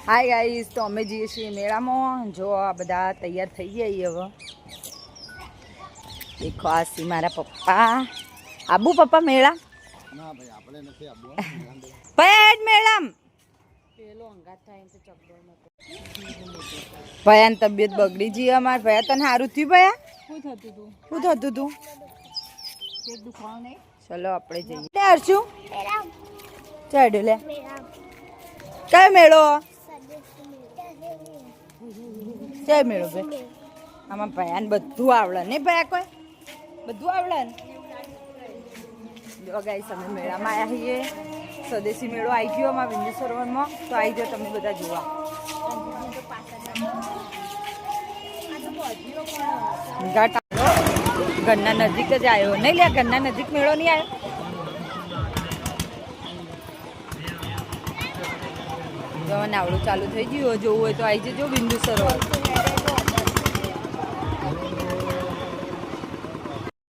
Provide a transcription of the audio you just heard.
Hi guys, તો અમે જઈએ છીએ મેળામાં. જો આ બધા તૈયાર થઈ ગયા હવે. દેખો આ સી મારા પપ્પા. આબુ પપ્પા મેળા? ના ભાઈ આપણે નથી આબુ. પેડ મેળામ પેલો અંગાત થાય તો ચકડોળ નતો. ભયાન તબિયત બગડી જી અમાર. ભયા તને સારું થયું ભયા? શું થતું તું? પેટ દુખાવ નહીં? ચલો આપણે જઈએ. તે હરશું ચડ લે. કયો મેળો? જય મેળો ભાઈ. આમાં ભયાન બધું આવડે ને ભયા? કોઈ બધું આવડે ને? જો ગાઈસ અમે મેળામાં આવ્યા છીએ. સ્વદેશી મેળો આવી ગયો અમારા બિંદુ સરોવરમાં. તો આવી જાઓ તમે બધા જોવા. ઘરના નજીક જ આવ્યો નહીં લે. ઘરના નજીક મેળો નહીં આવ્યો. જો નાવડું ચાલુ થઈ ગયું. જોવું હોય તો આવી જજો બિંદુ સરોવર.